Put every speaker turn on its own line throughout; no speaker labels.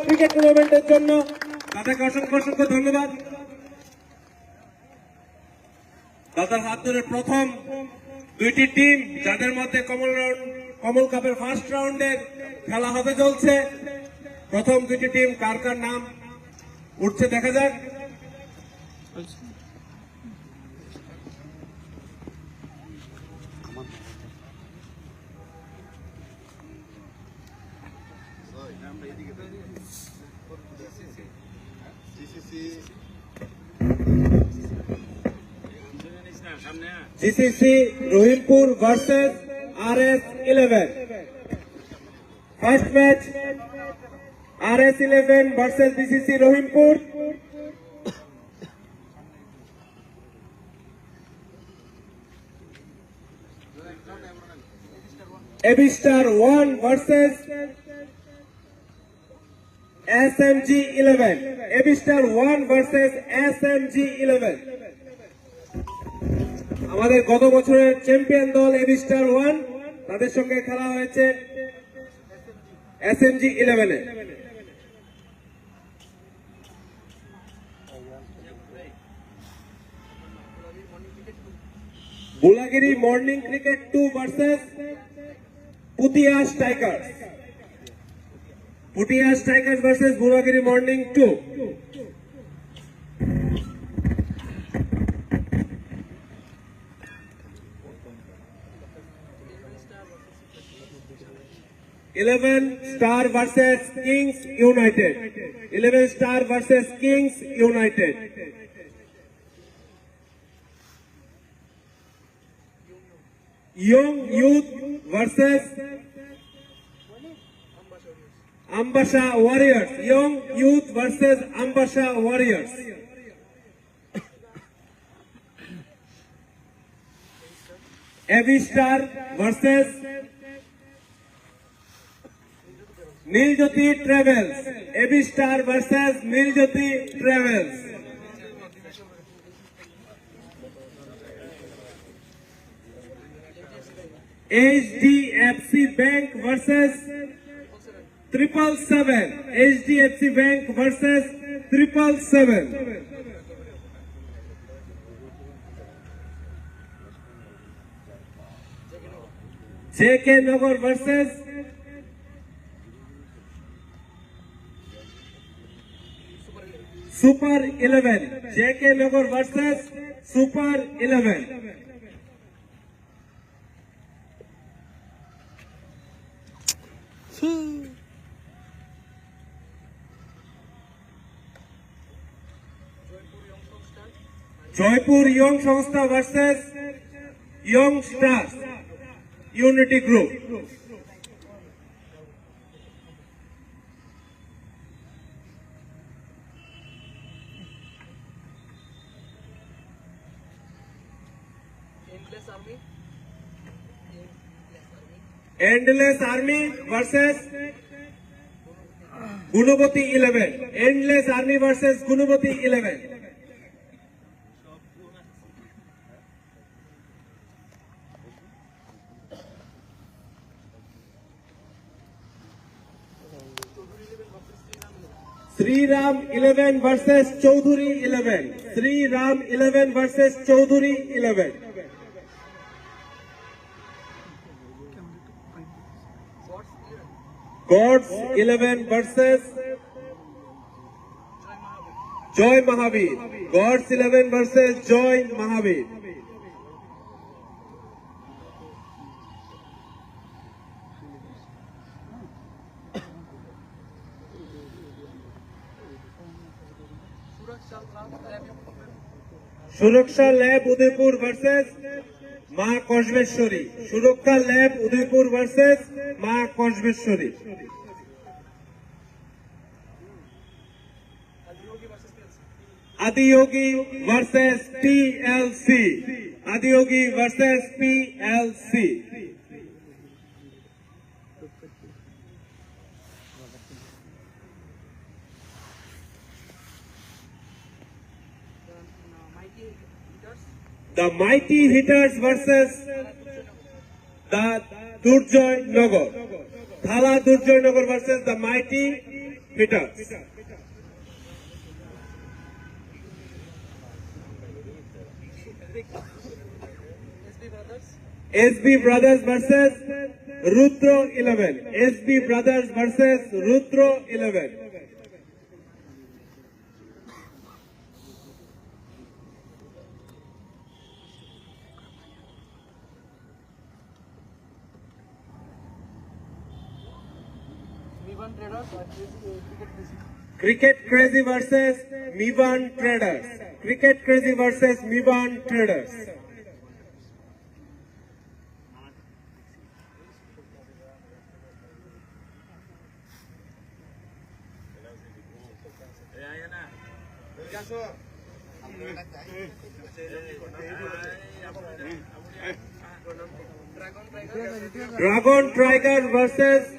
Cricket টুর্নামেন্টের জন্য দাদাকে অসংখ্য অসংখ্য ধন্যবাদ। দাদার হাত ধরে প্রথম দুইটি টিম যাদের মধ্যে কমল কাপের ফার্স্ট রাউন্ডের খেলা হতে চলছে। প্রথম দুইটি টিম কার কার নাম উঠছে দেখা যাক। GCC Rahimpur versus RS11। First match RS11 versus GCC Rahimpur. AB star 1 versus SMG11। AB star 1 versus SMG11। আমাদের গত বছরের চ্যাম্পিয়ন দল এবি স্টার 1, তাদের সঙ্গে খেলা হয়েছে SMG11 এ। Bulagiri morning cricket 2 versus Putia strikers. Putia strikers versus Bulagiri morning 2। Eleven Star versus Kings United. 11 Star versus Kings United. Young Youth versus Ambasha Warriors. Young Youth versus Ambasha Warriors. Avi Star versus Niljyoti travels. AB star versus Niljyoti travels. HDFC bank versus 777। HDFC bank versus 777। JK Nagar versus super 11। JK Nagar versus super 11। Jaipur young Sanstha versus young stars unity group. Endless army versus Gunvati 11। Endless army versus Gunvati 11। Shri Ram 11 versus Chaudhary 11। Shri Ram 11 versus Chaudhary 11। Gods 11 versus joy Mahavir. Gods 11 versus joy Mahavir. सुरक्षा lab Udaipur versus Maa कौशमेश्वरी। सुरक्षा lab Udaipur versus Maa Kaushmeshwari. Adiyogi versus PLC। Adiyogi versus PLC। The Mighty Hitters versus the Durjoy Nagar. Thala Durjoy Nagar versus the Mighty hitters. SB Brothers versus Rudro 11. SB Brothers versus Rudro 11. Cricket Crazy versus Mivan Traders. Cricket Crazy versus Mivan Traders. Dragon Tiger versus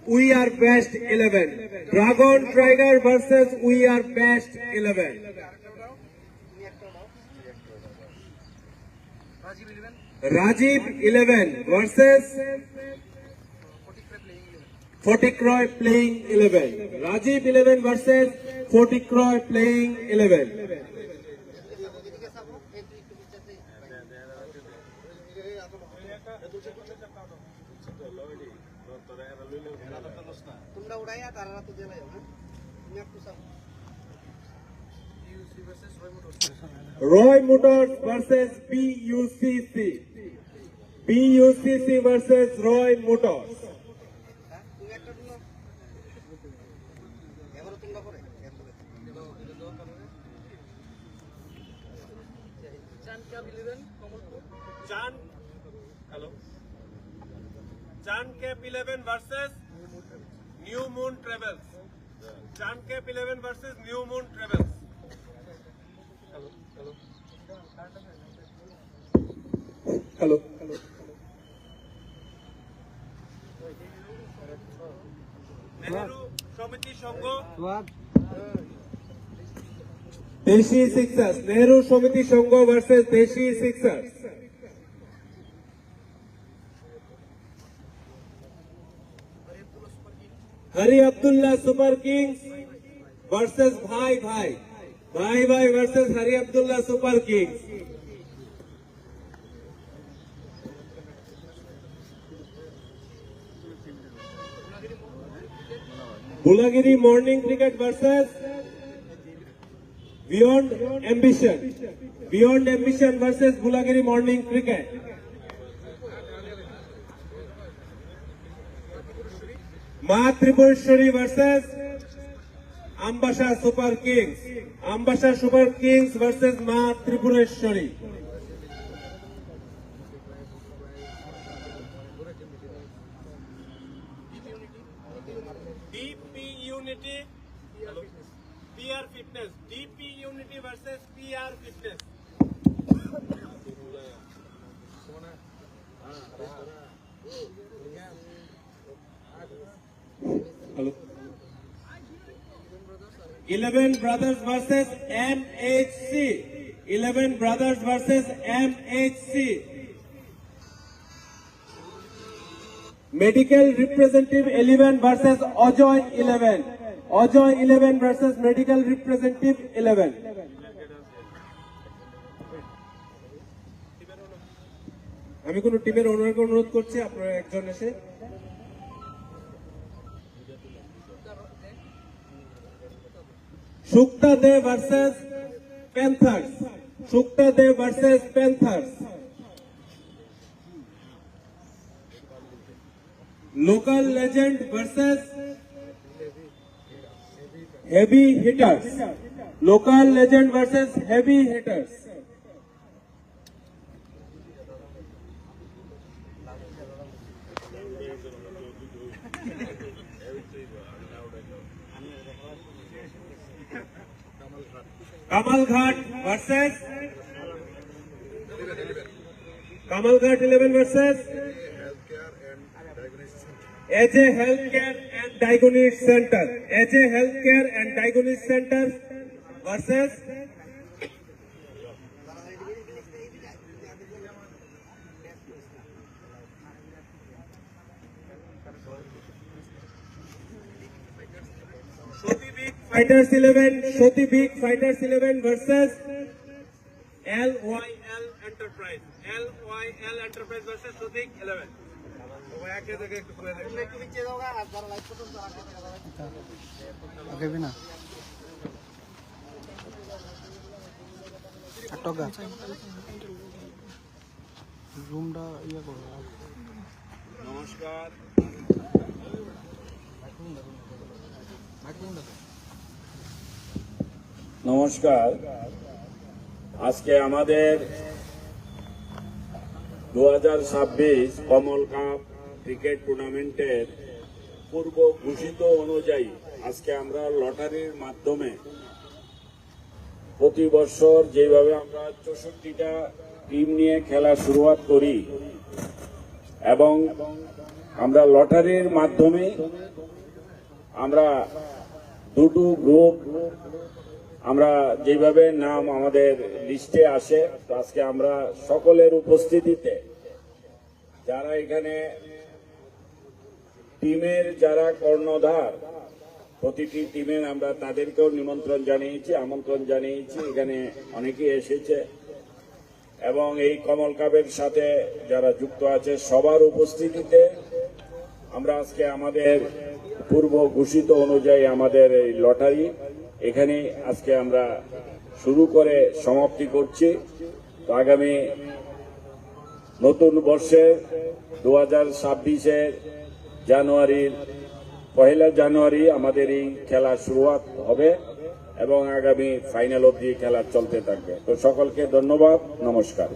We Are Best 11. Dragon Tiger versus We Are Best 11. Rajiv 11 versus Forticroy playing 11. Rajiv 11 versus Forticroy playing 11. Roy Motors versus PUCC. PUCC versus Roy Motors. Chan Cap 11 versus New Moon Travels. Chan Cap 11 versus New Moon Travels. Hello. Nehru Samiti Sangho. Deshi Sixers. Nehru Samiti Sangho versus Deshi Sixers. Hari Abdullah Super Kings versus Bhai Bhai. Bhai Bhai versus Hari Abdullah Super Kings. Bulagiri Morning Cricket versus Beyond Ambition. Beyond Ambition versus Bulagiri Morning Cricket. Ma Tripureshwari versus Ambasha Super Kings. Ambasha Super Kings versus Ma Tripureshwari. DP Unity, PR Fitness. DP Unity versus PR Fitness. Hello. 11 Brothers versus MHC. 11 Brothers versus MHC. Medical Representative 11 versus Ajoy 11. Ajoy 11 versus Medical Representative 11. আমি কোন টিমের ওনারকে অনুরোধ করছি আপনারা একজন এসে Shukta Dev versus Panthers. Shukta Dev versus Panthers. Local Legend versus Heavy Hitters. Local Legend versus Heavy Hitters. Kamal Ghat versus Kamal Ghat 11 versus AJ Healthcare and Diagnosis Center. AJ Healthcare and Diagnosis Center versus Fighters 11, Shoti Big Fighters 11 versus LYL Enterprise. LYL Enterprise versus Shoti 11.
আগে না টগা রুমটা ইয়ে করো।
নমস্কার, নমস্কার। আজকে আমাদের 2026 কমল cup cricket টুর্নামেন্টের পূর্ব ঘোষিত অনুযায়ী আজকে আমরা লটারির মাধ্যমে প্রতি বছর যেভাবে আমরা 64টা টিম নিয়ে খেলা শুরুয়াত করি এবং আমরা লটারির মাধ্যমে আমরা দুটো গ্রুপ আমরা যেভাবে নাম আমাদের লিস্টে আসে, তো আজকে আমরা সকলের উপস্থিতিতে যারা এখানে টিমের যারা কর্ণধার প্রতিটি টিমের আমরা তাদেরকেও আমন্ত্রণ জানিয়েছি। এখানে অনেকেই এসেছে এবং এই কমল কাপের সাথে যারা যুক্ত আছে সবার উপস্থিতিতে আমরা আজকে আমাদের পূর্ব ঘোষিত অনুযায়ী আমাদের এই লটারি এখানে আজকে আমরা শুরু করে সমাপ্তি করছি। তো আগামী নতুন বর্ষে 2026-এর পহেলা জানুয়ারি আমাদের এই খেলা শুরুয়াত হবে এবং আগামী ফাইনাল অবধি খেলা চলতে থাকবে। তো সকলকে ধন্যবাদ, নমস্কার।